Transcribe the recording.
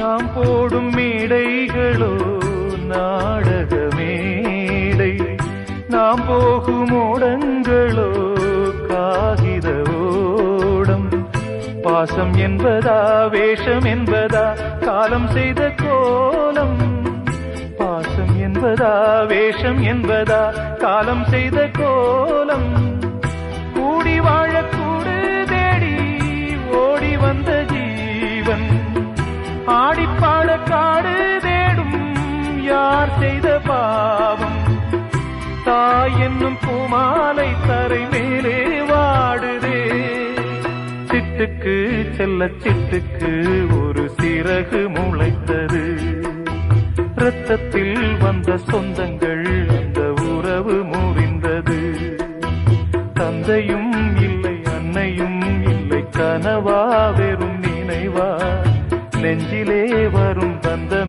நாம் போடும் மேடைகளோ நாடக மேடை, நாம் போகும் ஓடங்களோ காகித ஓடம். பாசம் என்பதா வேஷம் என்பதா காலம் செய்த கோலம், பாசம் என்பதா வேஷம் என்பதா காலம் செய்த கோலம். கூடி வாழக்கூடு தேடி ஓடி வந்த ஜீவன், ஆடிப்பாட காடு தேடும் யார் செய்த பாவம். தாய் என்னும் பூமாலை தரை மேலே வாடுதே, சிட்டுக்கு செல்ல சிட்டுக்கு ஒரு சிறகு முளைத்தது. இரத்தத்தில் வந்த சொந்தங்கள் அந்த உறவு முறிந்தது. தந்தையும் இல்லை அன்னையும் இல்லை, கனவா வெறும் நினைவா நெஞ்சிலே வரும்